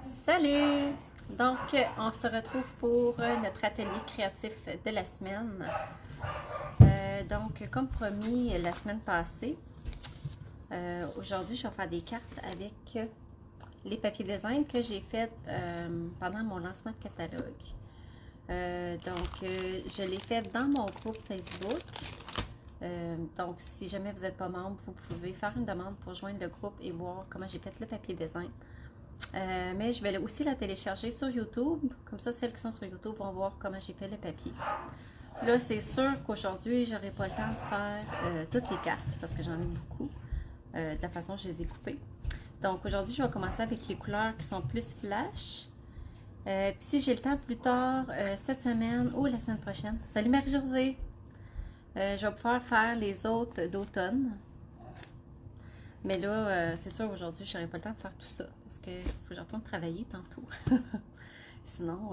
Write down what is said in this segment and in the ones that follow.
Salut! Donc, on se retrouve pour notre atelier créatif de la semaine. Donc, comme promis la semaine passée, aujourd'hui, je vais faire des cartes avec les papiers design que j'ai fait pendant mon lancement de catalogue. Je l'ai fait dans mon groupe Facebook. Donc, si jamais vous n'êtes pas membre, vous pouvez faire une demande pour joindre le groupe et voir comment j'ai fait le papier design. Mais je vais aussi la télécharger sur YouTube. Comme ça, celles qui sont sur YouTube vont voir comment j'ai fait le papier. Là, c'est sûr qu'aujourd'hui, je n'aurai pas le temps de faire toutes les cartes parce que j'en ai beaucoup de la façon dont je les ai coupées. Donc, aujourd'hui, je vais commencer avec les couleurs qui sont plus flash. Puis si j'ai le temps plus tard, cette semaine ou la semaine prochaine. Salut Marie-Josée! Je vais pouvoir faire les autres d'automne. Mais là, c'est sûr, aujourd'hui, je n'aurai pas le temps de faire tout ça. Parce qu'il faut que je retourne travailler tantôt. Sinon,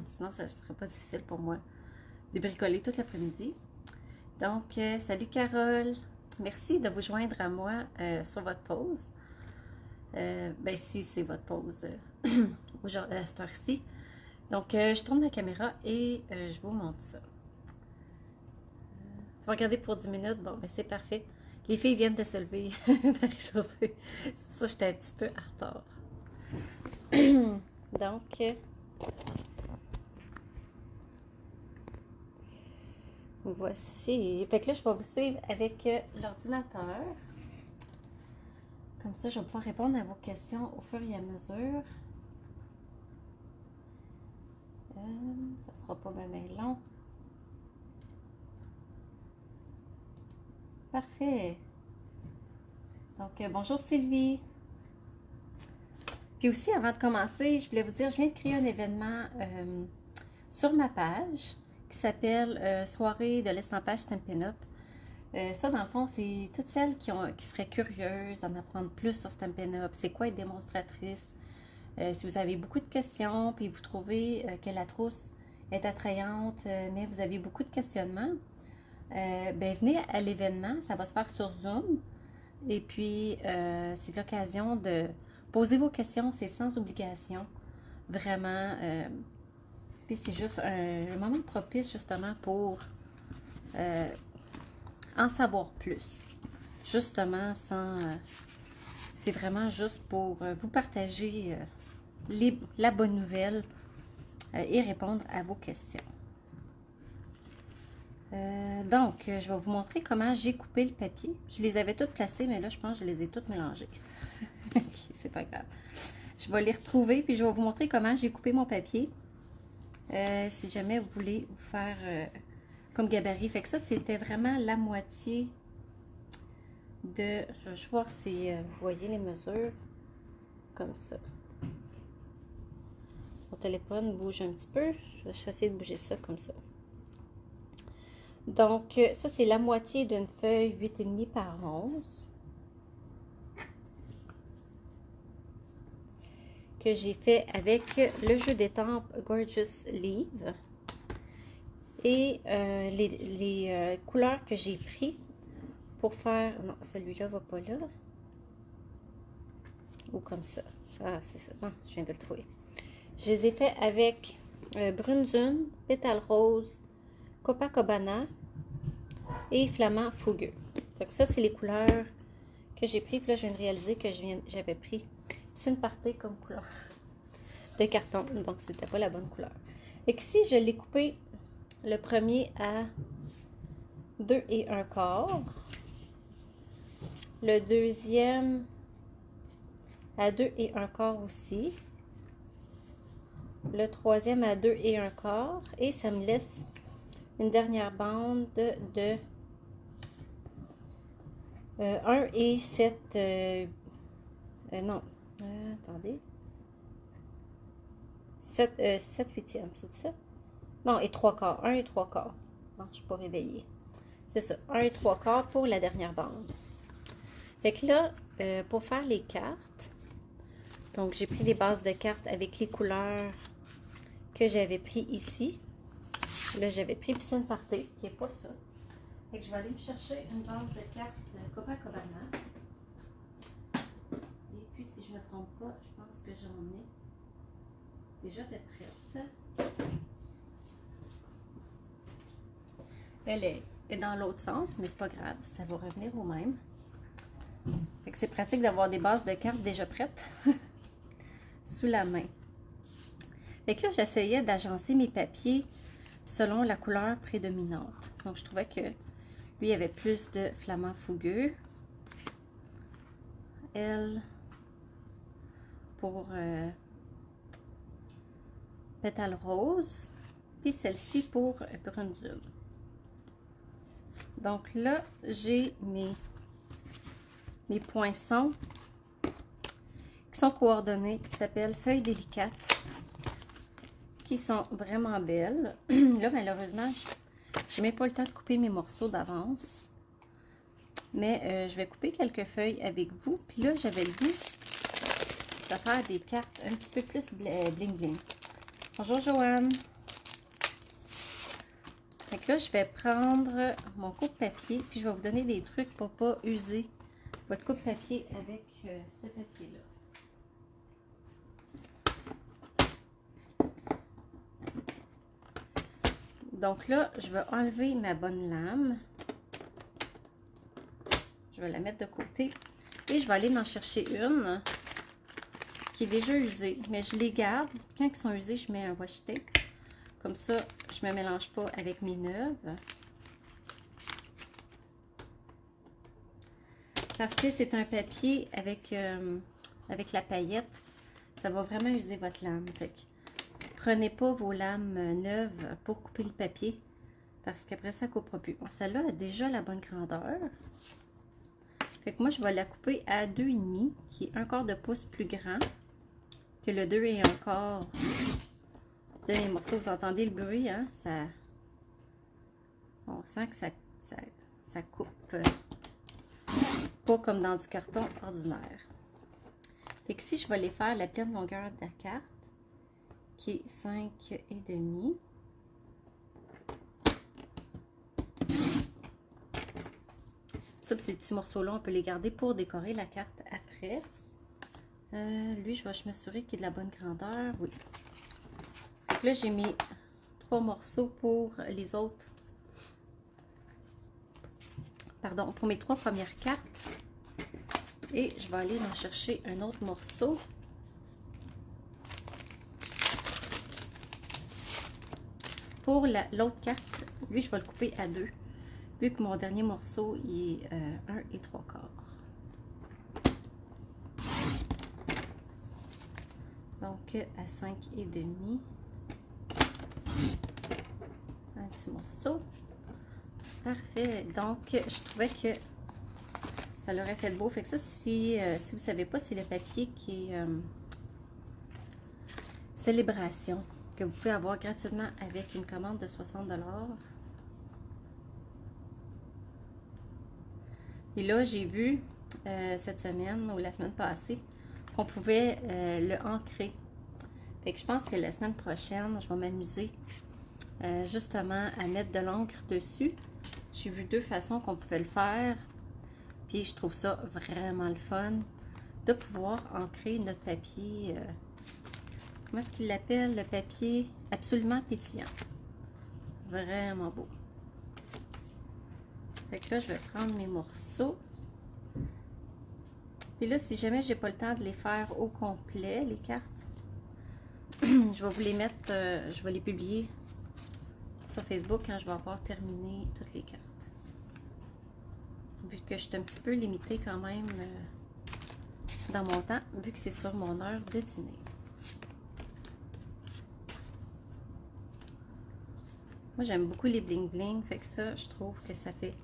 sinon, ça ne serait pas difficile pour moi de bricoler toute l'après-midi. Donc, salut Carole. Merci de vous joindre à moi sur votre pause. Ben, si c'est votre pause à cette heure-ci. Donc, je tourne ma caméra et je vous montre ça. Tu vas regarder pour 10 minutes. Bon, ben c'est parfait. Les filles viennent de se lever, Marie-Josée. C'est pour ça que j'étais un petit peu en retard. Donc, voici. Fait que là, je vais vous suivre avec l'ordinateur. Comme ça, je vais pouvoir répondre à vos questions au fur et à mesure. Ça sera pas bien long. Parfait. Donc, bonjour Sylvie. Puis aussi, avant de commencer, je voulais vous dire, je viens de créer un événement sur ma page qui s'appelle Soirée de l'estampage Stampin' Up. Ça, dans le fond, c'est toutes celles qui seraient curieuses d'en apprendre plus sur Stampin' Up. C'est quoi être démonstratrice? Si vous avez beaucoup de questions, puis vous trouvez que la trousse est attrayante, mais vous avez beaucoup de questionnements, ben venez à l'événement. Ça va se faire sur Zoom. Et puis, c'est l'occasion de poser vos questions. C'est sans obligation. Vraiment. Puis, c'est juste un moment propice, justement, pour en savoir plus. Justement, sans... c'est vraiment juste pour vous partager la bonne nouvelle et répondre à vos questions. Donc, je vais vous montrer comment j'ai coupé le papier. Je les avais toutes placées, mais là, je pense que je les ai toutes mélangées. Ok, c'est pas grave. Je vais les retrouver, puis je vais vous montrer comment j'ai coupé mon papier. Si jamais vous voulez vous faire comme gabarit. Fait que ça, c'était vraiment la moitié de... Je vais voir si vous voyez les mesures. Comme ça. Mon téléphone bouge un petit peu. Je vais essayer de bouger ça comme ça. Donc, ça, c'est la moitié d'une feuille 8,5 par 11 que j'ai fait avec le jeu d'étampes Gorgeous Leaf. Et les couleurs que j'ai pris pour faire... Non, celui-là ne va pas là. Ou comme ça. Ah, c'est ça. Ah, je viens de le trouver. Je les ai fait avec Brunzune, Pétale Rose, Copacabana et Flamand Fougueux. Donc ça, c'est les couleurs que j'ai pris. Puis là, je viens de réaliser que j'avais pris Piscine Party comme couleur de carton. Donc, c'était pas la bonne couleur. Et ici, je l'ai coupé le premier à 2 1/4. Le deuxième à 2 1/4 aussi. Le troisième à 2 1/4. Et ça me laisse une dernière bande de 1 et 7. Non. Attendez. 7 huitièmes, c'est ça? Non, et 3/4. 1 et 3/4. Non, je ne suis pas réveillée. C'est ça. 1 et 3/4 pour la dernière bande. Fait que là, pour faire les cartes, donc j'ai pris les bases de cartes avec les couleurs que j'avais pris ici. Là, j'avais pris Piscine Party, qui n'est pas ça. Fait que je vais aller me chercher une base de cartes Copacabana. Et puis, si je ne me trompe pas, je pense que j'en ai déjà de prête. Elle est dans l'autre sens, mais c'est pas grave, ça va revenir au même. Fait que c'est pratique d'avoir des bases de cartes déjà prêtes sous la main. Fait que là, j'essayais d'agencer mes papiers selon la couleur prédominante. Donc, je trouvais que lui avait plus de flamand fougueux. Elle, pour pétale rose. Puis celle-ci pour brunzule. Donc là, j'ai mes poinçons qui sont coordonnés, qui s'appellent feuilles délicates, qui sont vraiment belles. Là, malheureusement, je n'ai même pas le temps de couper mes morceaux d'avance. Mais je vais couper quelques feuilles avec vous. Puis là, j'avais le goût de faire des cartes un petit peu plus bling bling. Bonjour Joanne. Fait que là, je vais prendre mon coupe-papier, puis je vais vous donner des trucs pour ne pas user votre coupe-papier avec ce papier-là. Donc là, je vais enlever ma bonne lame. Je vais la mettre de côté. Et je vais aller en chercher une qui est déjà usée. Mais je les garde. Quand ils sont usés, je mets un washi tape. Comme ça, je ne me mélange pas avec mes neuves. Parce que c'est un papier avec la paillette. Ça va vraiment user votre lame. Fait que prenez pas vos lames neuves pour couper le papier. Parce qu'après ça ne coupera plus. Bon, celle-là a déjà la bonne grandeur. Fait que moi, je vais la couper à 2,5, qui est un quart de pouce plus grand que le 2 et un quart de mes morceaux. Vous entendez le bruit, hein? Ça, on sent que ça coupe pas comme dans du carton ordinaire. Fait que si je vais les faire la pleine longueur de la carte, qui est 5,5. Ça, ces petits morceaux-là, on peut les garder pour décorer la carte après. Lui, je vais m'assurer qu'il est de la bonne grandeur. Oui. Donc là, j'ai mis 3 morceaux pour les autres. Pardon, pour mes 3 premières cartes. Et je vais aller en chercher un autre morceau. Pour l'autre carte, lui, je vais le couper à 2. Vu que mon dernier morceau, il est 1 et 3 quarts. Donc, à 5,5. Un petit morceau. Parfait. Donc, je trouvais que ça l'aurait fait beau. Fait que ça, si vous ne savez pas, c'est le papier qui est Célébration, que vous pouvez avoir gratuitement avec une commande de 60 $. Et là, j'ai vu cette semaine ou la semaine passée qu'on pouvait le ancrer. Fait que je pense que la semaine prochaine, je vais m'amuser justement à mettre de l'encre dessus. J'ai vu 2 façons qu'on pouvait le faire. Puis je trouve ça vraiment le fun de pouvoir ancrer notre papier. Comment est-ce qu'il l'appelle? Le papier absolument pétillant. Vraiment beau. Fait que là, je vais prendre mes morceaux. Puis là, si jamais j'ai pas le temps de les faire au complet, les cartes, je vais vous les mettre, je vais les publier sur Facebook quand je vais avoir terminé toutes les cartes. Vu que je suis un petit peu limitée quand même dans mon temps, vu que c'est sur mon heure de dîner. Moi, j'aime beaucoup les bling bling, fait que ça, je trouve que ça fait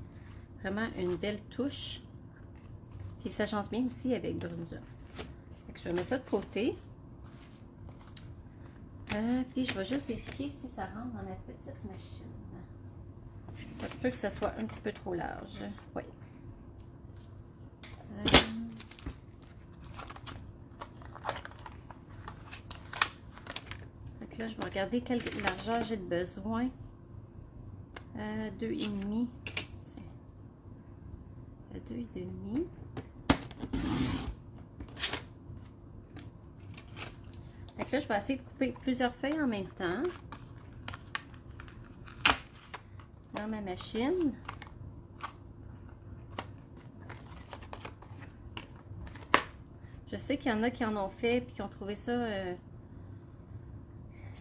vraiment une belle touche. Puis ça change bien aussi avec brunzule. Fait que je vais mettre ça de côté. Puis je vais juste vérifier si ça rentre dans ma petite machine. Ça se peut que ça soit un petit peu trop large. Oui. Fait que là, je vais regarder quelle largeur j'ai de besoin. 2,5. Tiens. 2,5. Fait que là, je vais essayer de couper plusieurs feuilles en même temps dans ma machine. Je sais qu'il y en a qui en ont fait et qui ont trouvé ça... je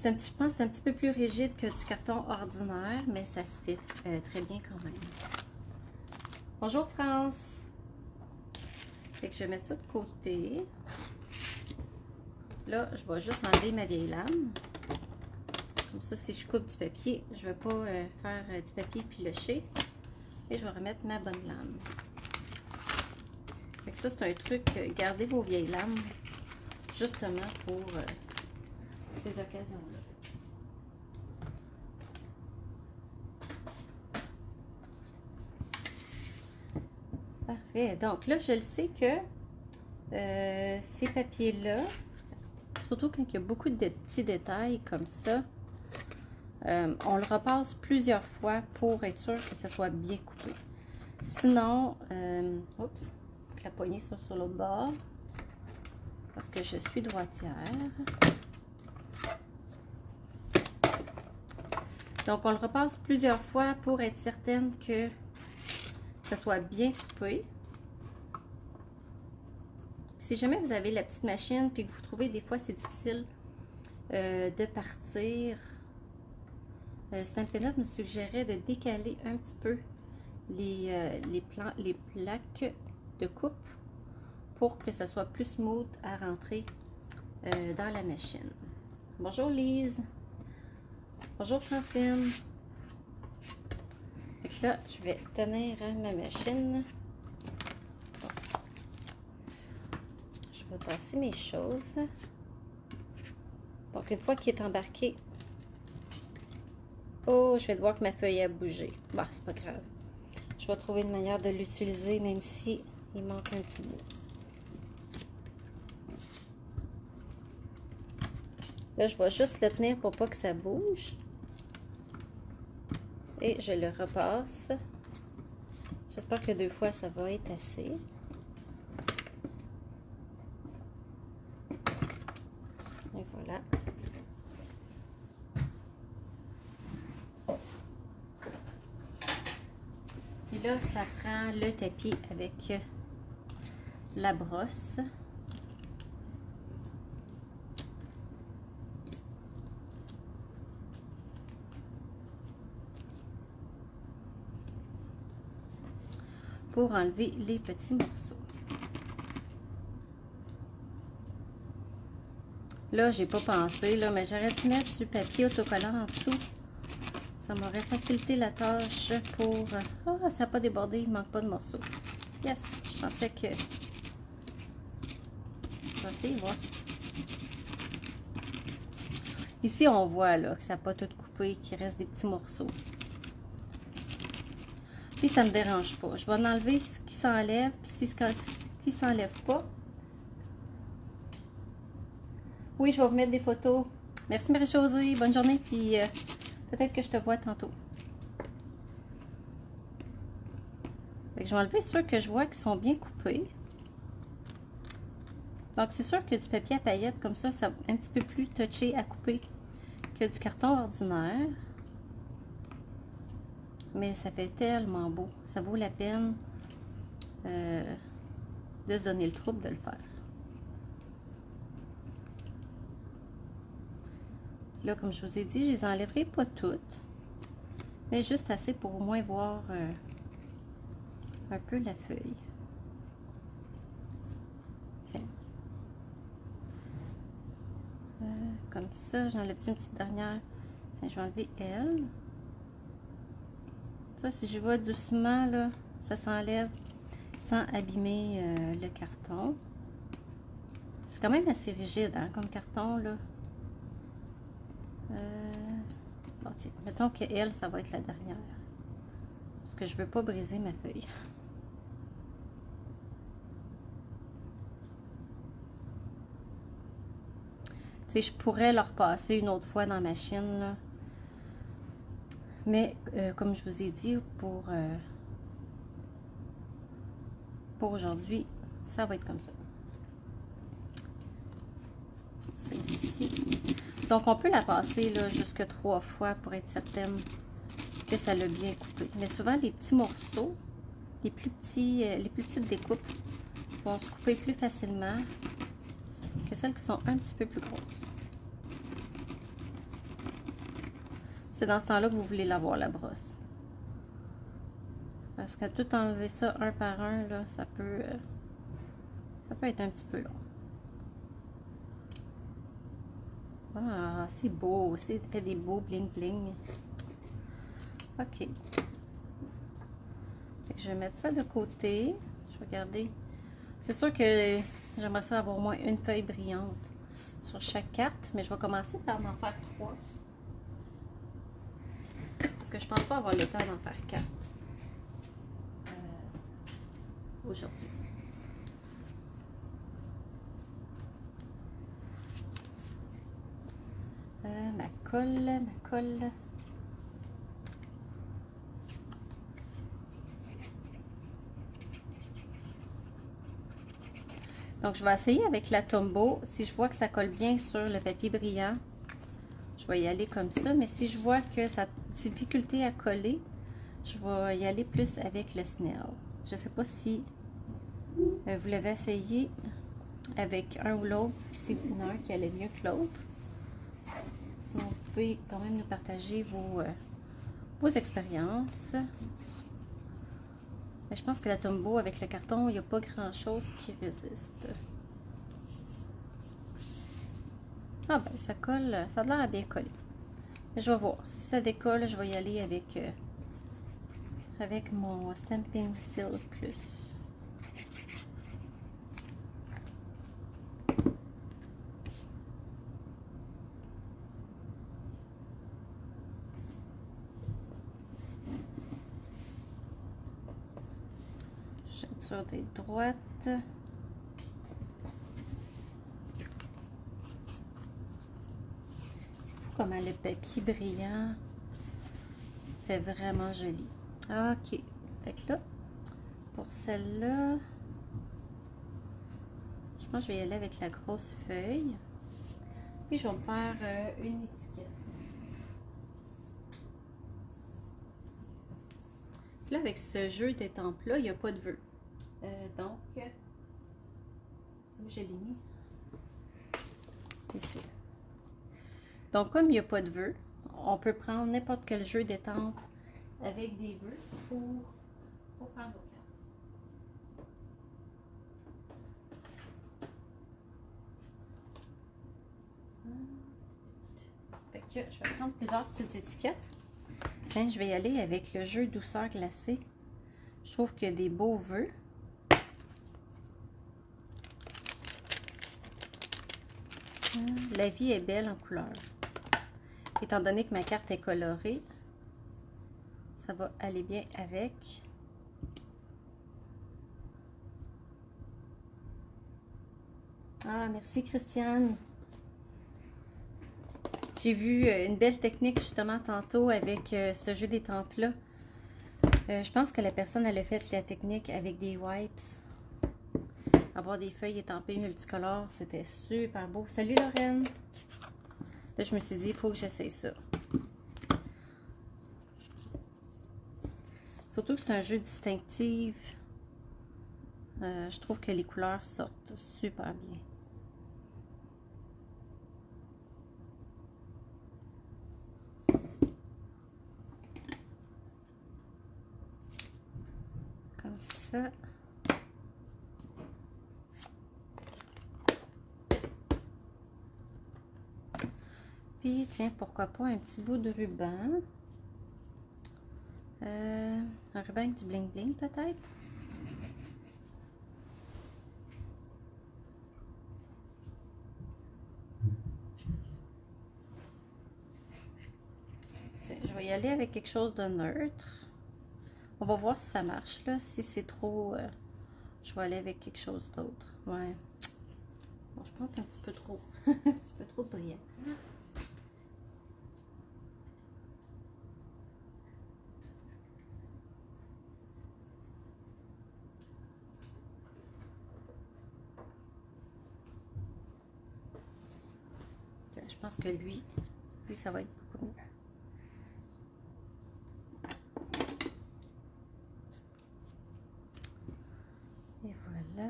pense que c'est un petit peu plus rigide que du carton ordinaire, mais ça se fait très bien quand même. Bonjour France! Fait que je vais mettre ça de côté. Là, je vais juste enlever ma vieille lame. Comme ça, si je coupe du papier, je ne vais pas faire du papier filoché. Et je vais remettre ma bonne lame. Fait que ça, c'est un truc, gardez vos vieilles lames, justement pour ces occasions-là. Parfait. Donc là, je le sais que ces papiers-là, surtout quand il y a beaucoup de petits détails comme ça, on le repasse plusieurs fois pour être sûr que ça soit bien coupé. Sinon, oups, la poignée soit sur l'autre bord, parce que je suis droitière. Donc, on le repasse plusieurs fois pour être certaine que ça soit bien coupé. Si jamais vous avez la petite machine puis que vous trouvez des fois c'est difficile de partir, Stampin' Up! Nous suggérait de décaler un petit peu les plaques de coupe pour que ça soit plus smooth à rentrer dans la machine. Bonjour Lise. Bonjour Francine. Donc là, je vais tenir ma machine. Je vais tasser mes choses. Donc une fois qu'il est embarqué, oh, je vais voir que ma feuille a bougé. Bon, c'est pas grave. Je vais trouver une manière de l'utiliser, même si il manque un petit bout. Là, je vais juste le tenir pour pas que ça bouge. Et je le repasse. J'espère que 2 fois, ça va être assez. Et voilà. Puis là, ça prend le tapis avec la brosse. Pour enlever les petits morceaux. Là, j'ai pas pensé, là, mais j'aurais dû mettre du papier autocollant en dessous. Ça m'aurait facilité la tâche pour... Ah, ça n'a pas débordé, il manque pas de morceaux. Yes, je pensais que... Je vais essayer de voir si... Ici, on voit là, que ça n'a pas tout coupé, qu'il reste des petits morceaux. Puis, ça ne me dérange pas. Je vais en enlever ce qui s'enlève, puis si ce qui ne s'enlève pas... Oui, je vais vous mettre des photos. Merci Marie-Josée, bonne journée, puis peut-être que je te vois tantôt. Fait que je vais enlever ceux que je vois qui sont bien coupés. Donc, c'est sûr que du papier à paillettes comme ça, c'est un petit peu plus touché à couper que du carton ordinaire. Mais ça fait tellement beau. Ça vaut la peine de se donner le trouble de le faire. Là, comme je vous ai dit, je les enlèverai pas toutes, mais juste assez pour au moins voir un peu la feuille. Tiens. Comme ça, j'enlève une petite dernière. Tiens, je vais enlever elle. Ça, si je vois doucement, là, ça s'enlève sans abîmer le carton. C'est quand même assez rigide, hein, comme carton, là. Bon, tiens, mettons que elle, ça va être la dernière. Parce que je veux pas briser ma feuille. Tu sais, je pourrais le repasser une autre fois dans la machine, là. Mais, comme je vous ai dit, pour aujourd'hui, ça va être comme ça. C'est ici. Donc, on peut la passer là, jusque 3 fois pour être certaine que ça l'a bien coupé. Mais souvent, les petits morceaux, les plus petites découpes vont se couper plus facilement que celles qui sont un petit peu plus grosses. C'est dans ce temps-là que vous voulez l'avoir, la brosse. Parce qu'à tout enlever ça un par un, là, ça peut être un petit peu long. Ah, c'est beau, c'est fait des beaux bling bling. Ok. Fait que je vais mettre ça de côté. Je vais regarder. C'est sûr que j'aimerais ça avoir au moins une feuille brillante sur chaque carte, mais je vais commencer par en faire 3. Parce que je pense pas avoir le temps d'en faire 4 aujourd'hui. Ma colle. Donc, je vais essayer avec la Tombow. Si je vois que ça colle bien sur le papier brillant, je vais y aller comme ça. Mais si je vois que ça a difficulté à coller, je vais y aller plus avec le Snell. Je ne sais pas si vous l'avez essayé avec un ou l'autre, puis c'est un qui allait mieux que l'autre. Sinon, vous pouvez quand même nous partager vos expériences. Mais je pense que la Tombow avec le carton, il n'y a pas grand-chose qui résiste. Ah ben, ça colle, ça a l'air à bien coller. Mais je vais voir. Si ça décolle, je vais y aller avec mon Stampin' Seal Plus. Je suis sûre d'être droite. Comment le papier brillant fait vraiment joli. Ok. Fait que là, pour celle-là, je pense que je vais y aller avec la grosse feuille. Puis je vais me faire une étiquette. Puis là, avec ce jeu d'étampes-là, il n'y a pas de vœux. Donc, où je l'ai mis? Ici. Donc, comme il n'y a pas de vœux, on peut prendre n'importe quel jeu d'étampes avec des vœux pour faire nos cartes. Fait que je vais prendre plusieurs petites étiquettes. Tiens, je vais y aller avec le jeu douceur glacée. Je trouve qu'il y a des beaux vœux. La vie est belle en couleur. Étant donné que ma carte est colorée, ça va aller bien avec. Ah, merci Christiane. J'ai vu une belle technique justement tantôt avec ce jeu d'étampes-là. Je pense que la personne elle a fait la technique avec des wipes. Avoir des feuilles étampées multicolores, c'était super beau. Salut Lorraine! Là, je me suis dit, il faut que j'essaye ça. Surtout que c'est un jeu distinctif. Je trouve que les couleurs sortent super bien. Comme ça. Puis, tiens, pourquoi pas un petit bout de ruban. Un ruban avec du bling bling peut-être. Tiens, je vais y aller avec quelque chose de neutre. On va voir si ça marche là. Si c'est trop, je vais aller avec quelque chose d'autre. Ouais. Bon, je pense un petit peu trop. Un petit peu trop brillant. Tiens, je pense que lui, ça va être beaucoup mieux. Et voilà.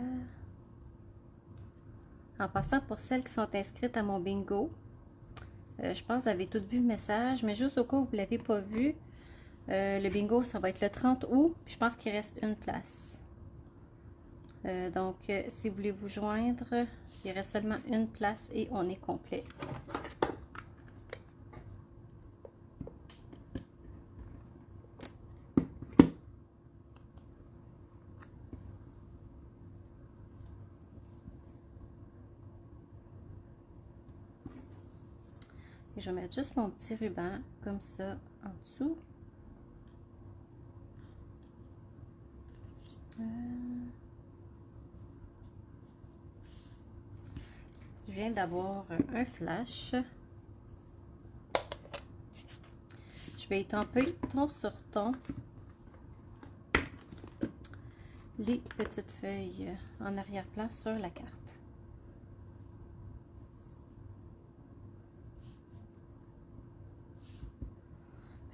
En passant, pour celles qui sont inscrites à mon bingo, je pense que vous avez toutes vu le message, mais juste au cas où vous ne l'avez pas vu, le bingo, ça va être le 30 août. Je pense qu'il reste une place. Donc, si vous voulez vous joindre, il reste seulement une place et on est complet. Et je vais mettre juste mon petit ruban comme ça en dessous. Je viens d'avoir un flash. Je vais étamper ton sur ton les petites feuilles en arrière-plan sur la carte.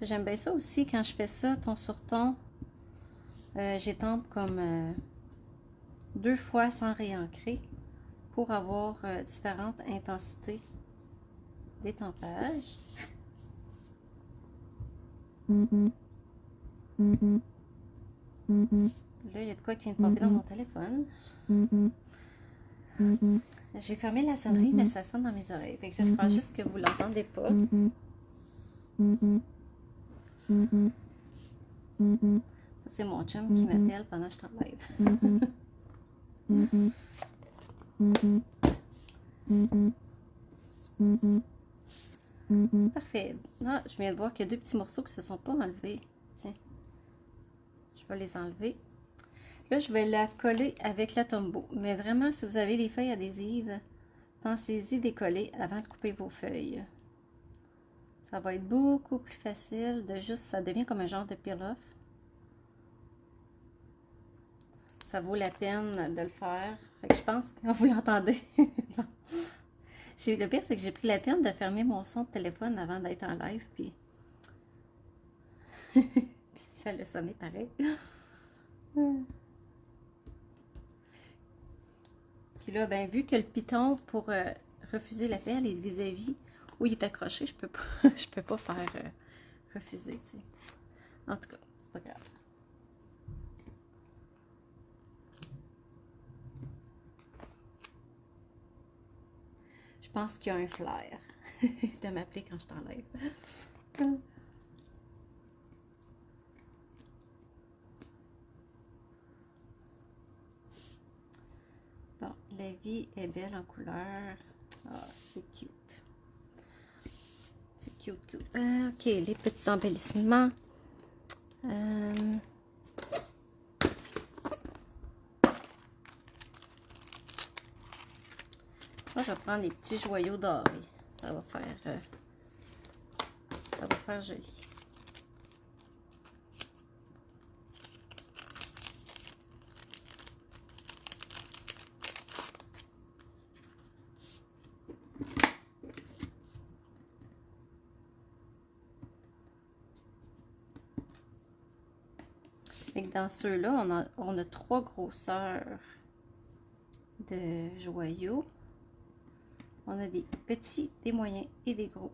J'aime bien ça aussi quand je fais ça, ton sur ton. J'étampe comme 2 fois sans réancrer pour avoir différentes intensités d'étampage. Là, il y a de quoi qui vient de popper dans mon téléphone. J'ai fermé la sonnerie, mais ça sonne dans mes oreilles. Fait que j'espère juste que vous l'entendez pas. Ça, c'est mon chum qui m'appelle pendant que je travaille. Parfait. Ah, je viens de voir qu'il y a 2 petits morceaux qui ne se sont pas enlevés. Tiens. Je vais les enlever. Là, je vais la coller avec la Tombow. Mais vraiment, si vous avez les feuilles adhésives, pensez-y décoller avant de couper vos feuilles. Ça va être beaucoup plus facile de juste, ça devient comme un genre de peel-off. Ça vaut la peine de le faire. Fait que je pense que vous l'entendez. Le pire, c'est que j'ai pris la peine de fermer mon son de téléphone avant d'être en live, puis ça l'a sonné pareil. Puis là, ben, vu que le piton pour refuser l'appel est vis-à-vis où il est accroché, je peux pas, je peux pas faire refuser, tu sais. En tout cas, c'est pas grave. Je pense qu'il y a un flair de m'appeler quand je t'enlève. Bon, la vie est belle en couleur. Ah, c'est cute. C'est cute, cute. Ok, les petits embellissements. Moi, je vais prendre des petits joyaux dorés. Ça va faire joli. Et dans ceux-là, on a 3 grosseurs de joyaux. On a des petits, des moyens et des gros.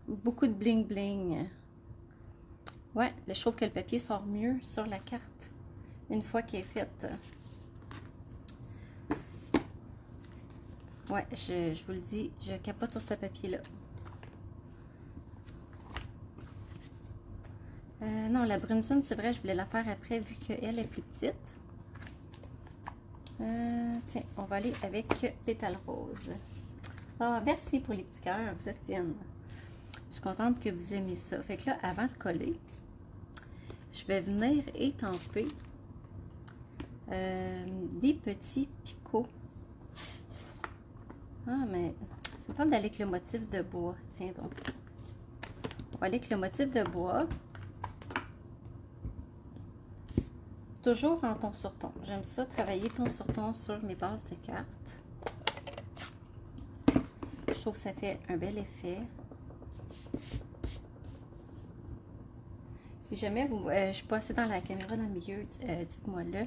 Beaucoup de bling bling. Ouais, je trouve que le papier sort mieux sur la carte une fois qu'elle est faite. Ouais, je vous le dis, je capote sur ce papier-là. Non, la brune zone, c'est vrai, je voulais la faire après vu qu'elle est plus petite. Tiens, on va aller avec pétale rose. Ah, merci pour les petits cœurs, vous êtes fine. Je suis contente que vous aimez ça. Fait que là, avant de coller, je vais venir étamper des petits picots. Ah, mais c'est le temps d'aller avec le motif de bois. Tiens donc. On va aller avec le motif de bois. Toujours en ton sur ton. J'aime ça, travailler ton sur ton sur mes bases de cartes. Je trouve que ça fait un bel effet. Si jamais vous, je suis pas assez dans la caméra dans le milieu, dites-moi là.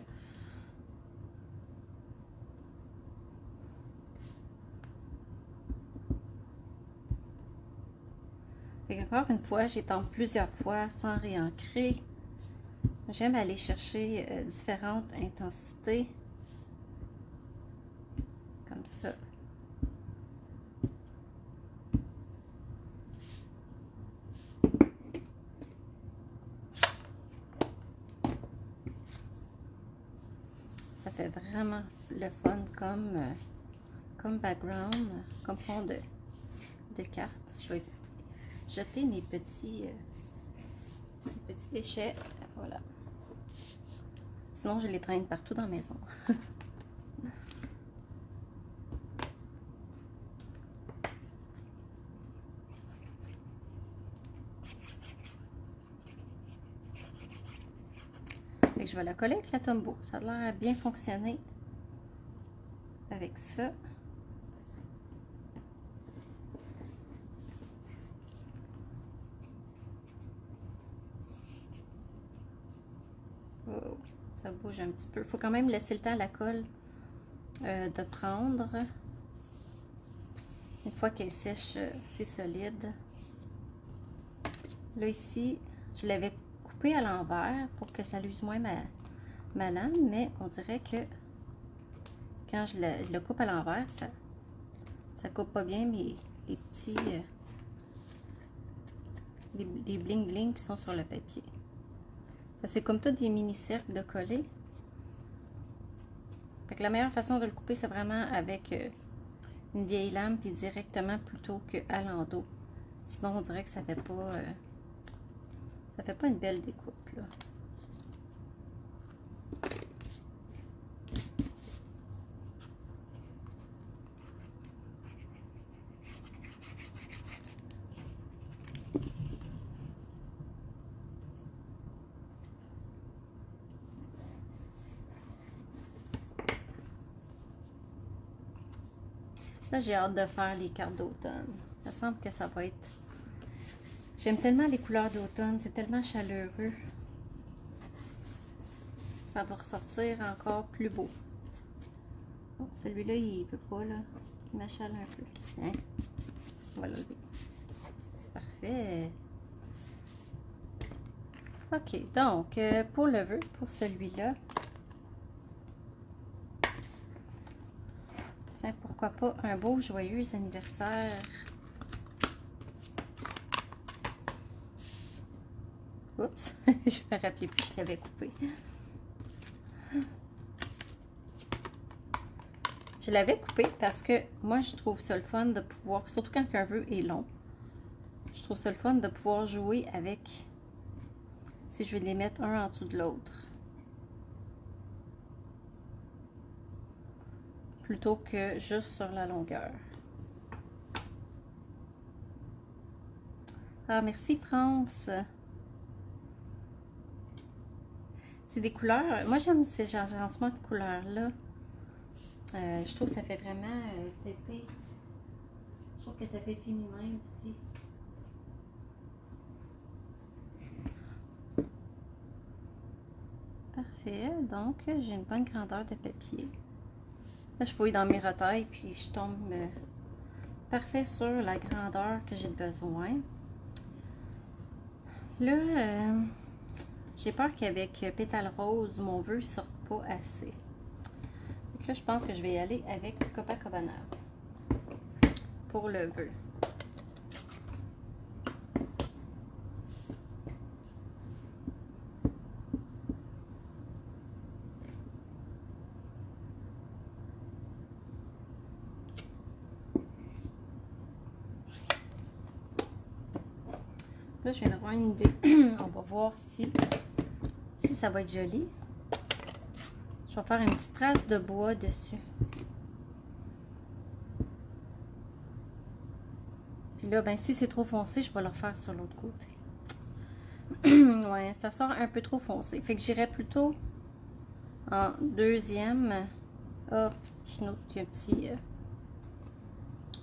Encore une fois, j'étends plusieurs fois sans réancrer. J'aime aller chercher différentes intensités. Comme ça. Ça fait vraiment le fun comme background, comme fond de carte. Je vais jeter mes petits déchets. Voilà. Sinon, je les traîne partout dans la maison. Fait que je vais la coller avec la Tombow. Ça a l'air bien fonctionner avec ça. Oh, ça bouge un petit peu. Il faut quand même laisser le temps à la colle de prendre. Une fois qu'elle sèche, c'est solide. Là, ici, je l'avais coupé à l'envers pour que ça l'use moins ma lame, mais on dirait que quand je le coupe à l'envers, ça coupe pas bien les petits les bling bling qui sont sur le papier. C'est comme tout des mini cercles de coller. Fait que la meilleure façon de le couper, c'est vraiment avec une vieille lame puis directement plutôt qu'à l'endos. Sinon, on dirait que ça fait pas une belle découpe là. Là, j'ai hâte de faire les cartes d'automne. Ça semble que ça va être... J'aime tellement les couleurs d'automne, c'est tellement chaleureux. Ça va ressortir encore plus beau. Bon, celui-là, il peut pas, là. Il m'achale un peu. Tiens, on va l'enlever. Parfait. Ok, donc, pour le vœu, pour celui-là, tiens, pourquoi pas un beau joyeux anniversaire. Oups, je me rappelais plus que je l'avais coupé. Je l'avais coupé parce que moi, je trouve ça le fun de pouvoir, surtout quand un vœu est long, je trouve ça le fun de pouvoir jouer avec, si je vais les mettre un en dessous de l'autre. Plutôt que juste sur la longueur. Ah, merci France. C'est des couleurs, moi j'aime ces agencements de couleurs-là. Je trouve que ça fait vraiment pépé. Je trouve que ça fait féminin aussi. Parfait, donc j'ai une bonne grandeur de papier. Là, je fouille dans mes retailles, puis je tombe parfait sur la grandeur que j'ai besoin. Là, j'ai peur qu'avec Pétale Rose, mon vœu ne sorte pas assez. Donc là, je pense que je vais y aller avec Copacabana pour le vœu. Là, je viens d'avoir une idée. On va voir si ça va être joli. Je vais faire une petite trace de bois dessus. Puis là, ben, si c'est trop foncé, je vais le refaire sur l'autre côté. Ouais, ça sort un peu trop foncé. Fait que j'irai plutôt en deuxième. Ah, je note qu'il y a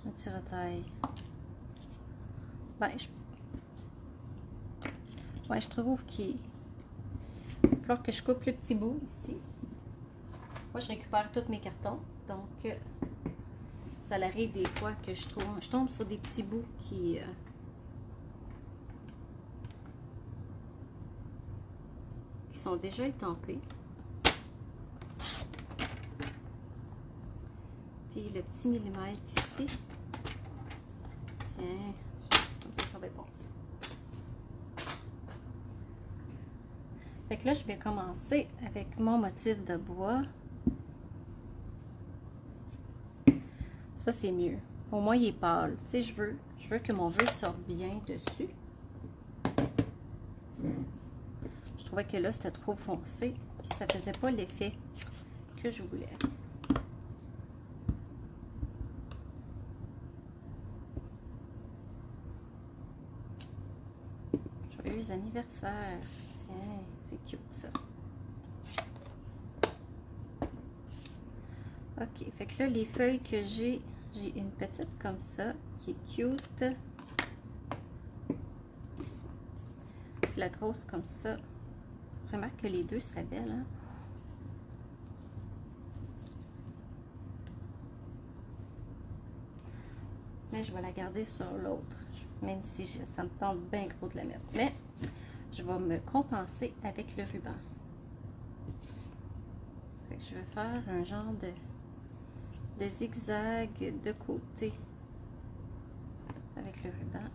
un Un petit retail. Ben, je trouve qu'il va falloir que je coupe le petit bout ici. Moi, je récupère tous mes cartons. Donc, ça arrive des fois que je tombe sur des petits bouts qui sont déjà étampés. Puis le petit millimètre ici. Tiens, comme ça va être bon. Fait que là, je vais commencer avec mon motif de bois. Ça, c'est mieux. Au moins, il est pâle. Tu sais, je veux que mon vœu sorte bien dessus. Je trouvais que là, c'était trop foncé. Puis ça faisait pas l'effet que je voulais. Joyeux anniversaire. Tiens, c'est cute ça. Ok, fait que là, les feuilles que j'ai une petite comme ça, qui est cute. La grosse comme ça. Remarque que les deux seraient belles, hein? Mais je vais la garder sur l'autre, même si ça me tente bien gros de la mettre. Mais je vais me compenser avec le ruban. Fait que je vais faire un genre de zigzag de côté avec le ruban.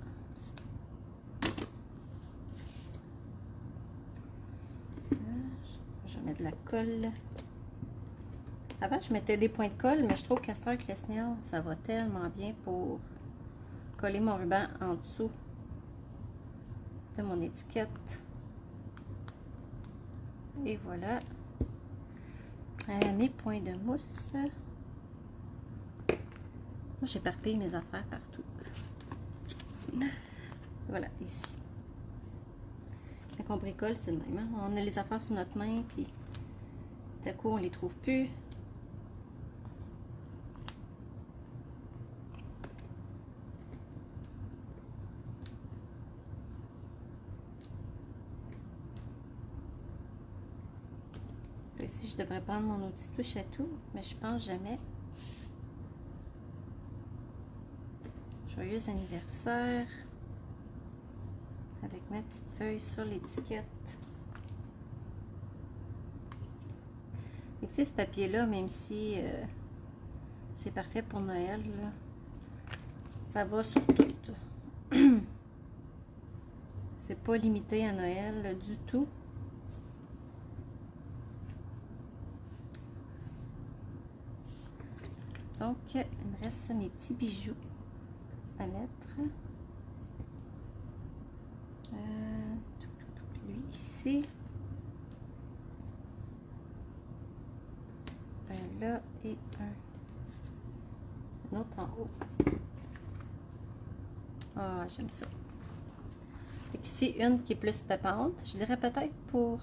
Je vais mettre de la colle. Avant, je mettais des points de colle, mais je trouve qu'à cette heure avec le Snell, ça va tellement bien pour coller mon ruban en dessous de mon étiquette. Et voilà. Mes points de mousse. J'éparpille mes affaires partout. Voilà, ici. Quand on bricole, c'est le même. Hein? On a les affaires sur notre main, puis tout à coup, on les trouve plus. Ici, je devrais prendre mon outil touche à tout, mais je pense jamais. Joyeux anniversaire. Avec ma petite feuille sur l'étiquette. Et tu sais, ce papier-là, même si c'est parfait pour Noël, là, ça va sur tout. C'est pas limité à Noël là, du tout. Donc, il me reste mes petits bijoux à mettre. Lui ici. Un là et un autre en haut. Ah, j'aime ça. Ici, une qui est plus pépante. Je dirais peut-être pour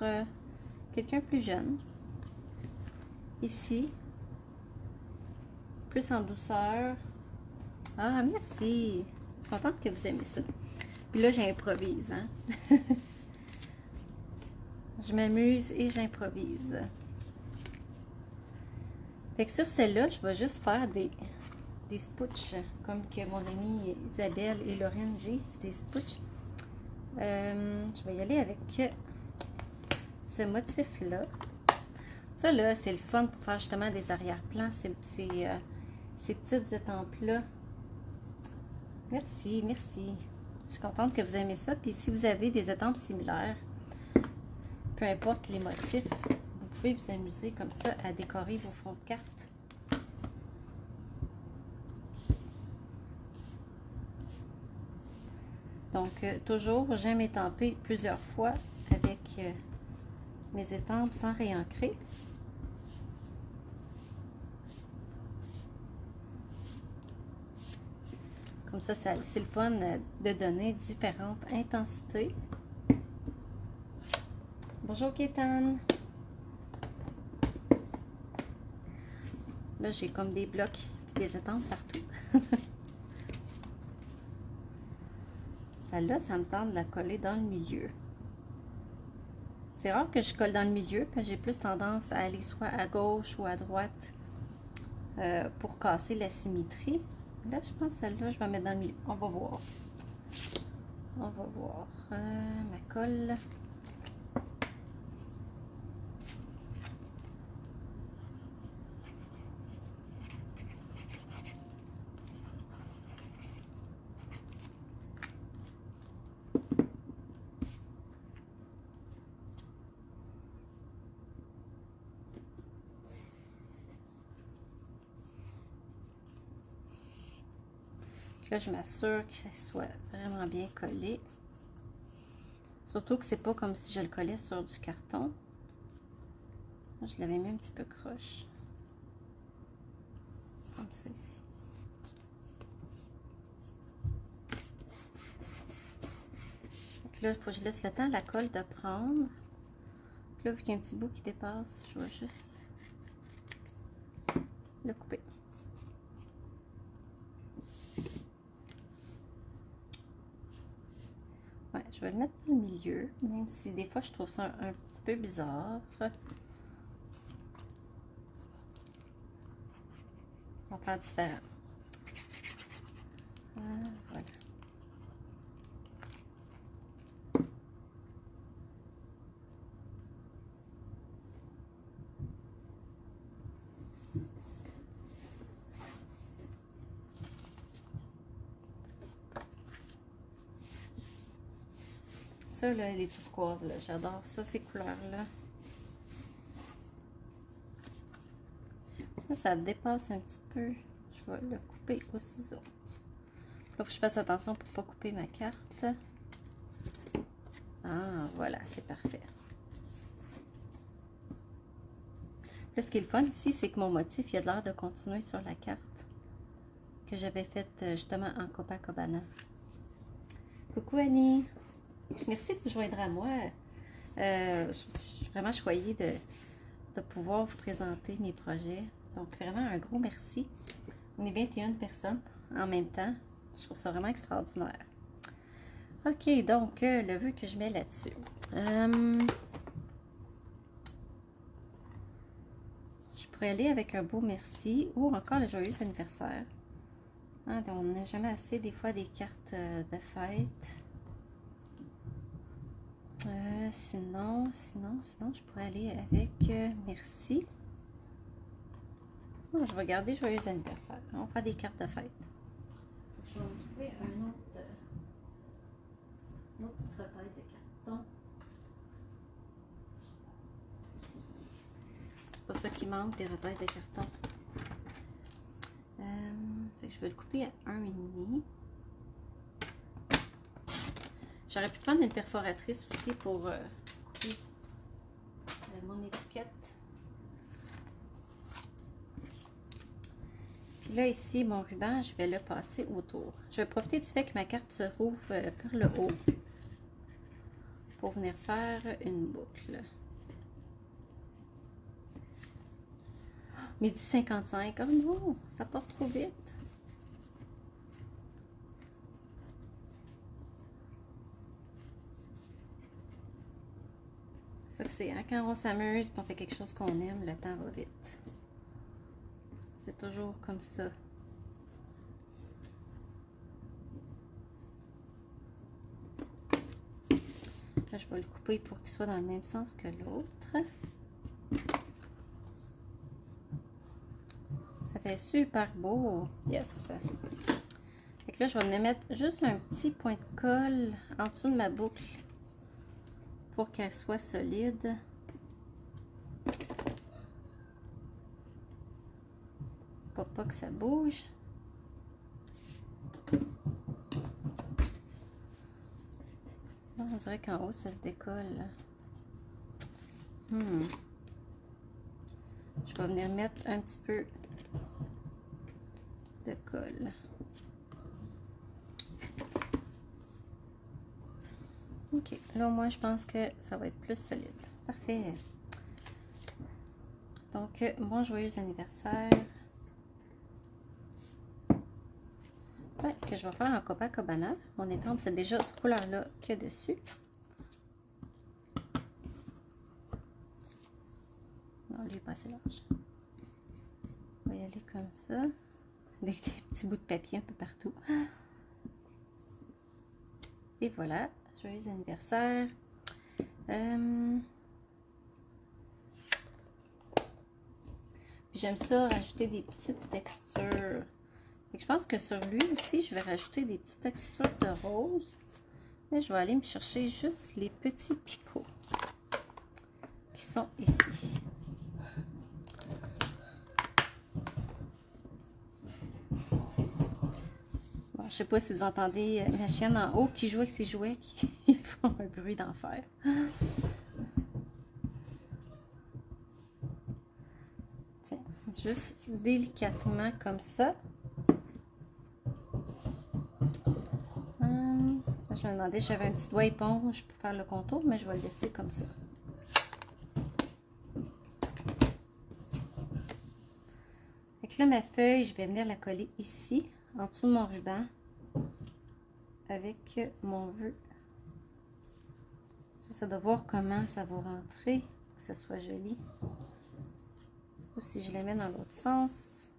quelqu'un plus jeune. Ici. Plus en douceur. Ah, merci. Je suis contente que vous aimez ça. Puis là, j'improvise, hein. Je m'amuse et j'improvise. Fait que sur celle-là, je vais juste faire des spooches, comme que mon amie Isabelle et Lorraine disent, des spooches. Je vais y aller avec ce motif-là. Ça, là, c'est le fun pour faire justement des arrière-plans, ces petites étampes-là. Merci, merci. Je suis contente que vous aimez ça. Puis si vous avez des étampes similaires, peu importe les motifs, vous pouvez vous amuser comme ça à décorer vos fonds de cartes. Donc, toujours, j'aime étamper plusieurs fois avec mes étampes sans réancrer. Comme ça, c'est le fun de donner différentes intensités. Bonjour Kétan. Là, j'ai comme des blocs et des étampes partout. Celle-là, ça me tente de la coller dans le milieu. C'est rare que je colle dans le milieu, parce que j'ai plus tendance à aller soit à gauche ou à droite pour casser la symétrie. Là, je pense que celle-là, je vais mettre dans le milieu. On va voir. On va voir. Ma colle. Là, je m'assure que ça soit vraiment bien collé. Surtout que c'est pas comme si je le collais sur du carton. Je l'avais mis un petit peu croche. Comme ça ici. Donc là, il faut que je laisse le temps à la colle de prendre. Puis là, vu qu'il y a un petit bout qui dépasse, je vais juste le couper. Ouais, je vais le mettre dans le milieu, même si des fois je trouve ça un petit peu bizarre. On va faire différent. Voilà. Ça, là, les turquoises, là, j'adore ça, ces couleurs-là. Là, ça dépasse un petit peu. Je vais le couper au ciseau. Là, faut que je fasse attention pour ne pas couper ma carte. Ah, voilà, c'est parfait. Là, ce qui est le fun ici, c'est que mon motif, il a l'air de continuer sur la carte que j'avais faite justement en Copacabana. Coucou Annie! Merci de vous joindre à moi. Je suis vraiment choyée de pouvoir vous présenter mes projets. Donc, vraiment un gros merci. On est 21 personnes en même temps. Je trouve ça vraiment extraordinaire. Ok, donc, le vœu que je mets là-dessus. Je pourrais aller avec un beau merci ou encore le joyeux anniversaire. Hein, on n'a jamais assez des fois des cartes de fête. Sinon, je pourrais aller avec merci. Oh, je vais garder joyeux anniversaire. On va faire des cartes de fête. Je vais me trouver une autre petite retaille de carton. C'est pas ça qui manque, des retailles de carton. Fait que je vais le couper à 1,5. J'aurais pu prendre une perforatrice aussi pour couper mon étiquette. Puis là, ici, mon ruban, je vais le passer autour. Je vais profiter du fait que ma carte se rouvre par le haut pour venir faire une boucle. 12h55. Oh non, ça passe trop vite. Ça que c'est, hein? Quand on s'amuse et on fait quelque chose qu'on aime, le temps va vite. C'est toujours comme ça. Là, je vais le couper pour qu'il soit dans le même sens que l'autre. Ça fait super beau. Yes! Fait que là, je vais venir mettre juste un petit point de colle en dessous de ma boucle pour qu'elle soit solide. Pas que ça bouge. Là, on dirait qu'en haut, ça se décolle. Je vais venir mettre un petit peu de colle. Ok, là, moi, je pense que ça va être plus solide. Parfait. Donc, bon joyeux anniversaire. Ouais, que je vais faire en Copacabana. Mon étampe, c'est déjà ce couleur-là qu'il y a dessus. Non, lui, il est pas assez large. On va y aller comme ça. Avec des petits bouts de papier un peu partout. Et voilà, joyeux anniversaire. J'aime ça, rajouter des petites textures. Et je pense que sur lui aussi, je vais rajouter des petites textures de rose. Mais je vais aller me chercher juste les petits picots qui sont ici. Bon, je sais pas si vous entendez ma chienne en haut qui joue avec ses jouets qui font un bruit d'enfer. Tiens, juste délicatement comme ça. Je me demandais si j'avais un petit doigt éponge pour faire le contour, mais je vais le laisser comme ça. Donc là, ma feuille, je vais venir la coller ici, en dessous de mon ruban, avec mon vœu. J'essaie de voir comment ça va rentrer, que ça soit joli. Ou si je les mets dans l'autre sens.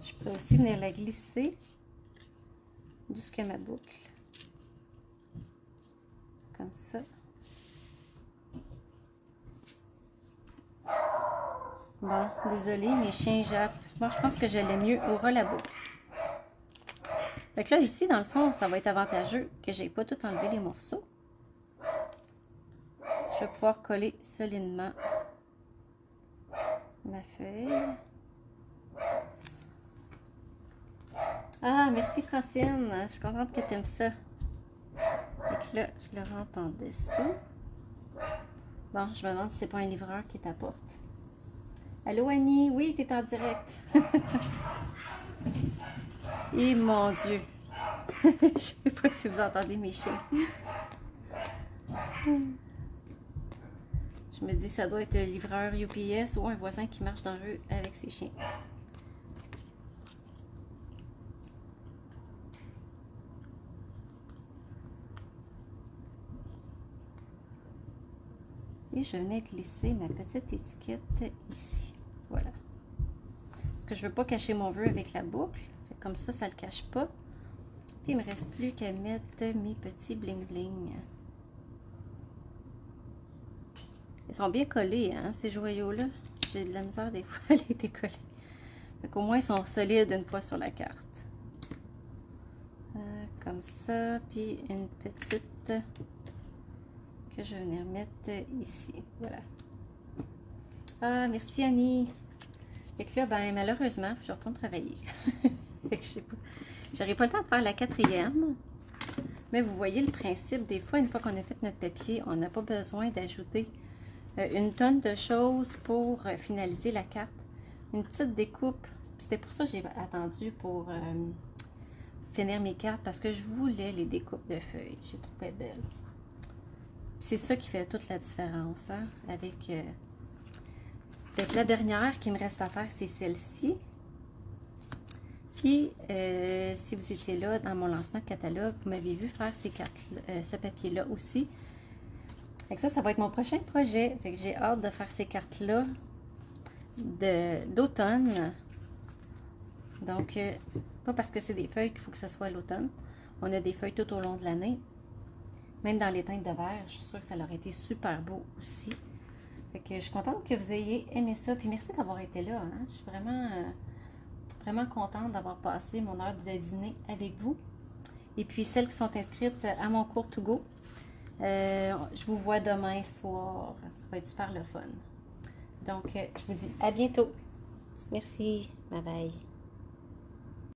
Je peux aussi venir la glisser jusqu'à ma boucle. Comme ça. Bon, désolée, mes chiens jappent. Moi, je pense que je l'ai mieux au ras la boucle. Fait que là, ici, dans le fond, ça va être avantageux que j'ai pas tout enlevé les morceaux. Je vais pouvoir coller solidement ma feuille. Ah, merci Francine. Je suis contente que tu aimes ça. Donc là, je le rentre en dessous. Bon, je me demande si c'est pas un livreur qui t'apporte. Allô Annie? Oui, tu es en direct. Et mon Dieu. Je sais pas si vous entendez mes chiens. Je me dis ça doit être un livreur UPS ou un voisin qui marche dans la rue avec ses chiens. Et je venais glisser ma petite étiquette ici. Voilà. Parce que je ne veux pas cacher mon vœu avec la boucle. Comme ça, ça ne le cache pas. Puis il ne me reste plus qu'à mettre mes petits bling bling. Ils sont bien collés, hein, ces joyaux-là. J'ai de la misère des fois à les décoller. Fait qu'au moins, ils sont solides une fois sur la carte. Comme ça. Puis une petite que je vais venir mettre ici. Voilà. Ah, merci Annie. Fait que là, ben, malheureusement, je retourne travailler. Fait que je sais pas. J'aurai pas le temps de faire la 4e. Mais vous voyez le principe. Des fois, une fois qu'on a fait notre papier, on n'a pas besoin d'ajouter une tonne de choses pour finaliser la carte. Une petite découpe. C'était pour ça que j'ai attendu pour finir mes cartes. Parce que je voulais les découpes de feuilles. J'ai trouvé belle. C'est ça qui fait toute la différence, hein, avec la dernière qui me reste à faire, c'est celle-ci. Puis, si vous étiez là dans mon lancement de catalogue, vous m'avez vu faire ces cartes, ce papier-là aussi. Fait que ça va être mon prochain projet. Fait que j'ai hâte de faire ces cartes-là d'automne. Donc, pas parce que c'est des feuilles qu'il faut que ça soit l'automne. On a des feuilles tout au long de l'année. Même dans les teintes de verre, je suis sûre que ça aurait été super beau aussi. Fait que je suis contente que vous ayez aimé ça. Puis merci d'avoir été là. Hein? Je suis vraiment contente d'avoir passé mon heure de dîner avec vous. Et puis celles qui sont inscrites à mon cours To Go, je vous vois demain soir. Ça va être super le fun. Donc, je vous dis à bientôt. Merci. Bye bye.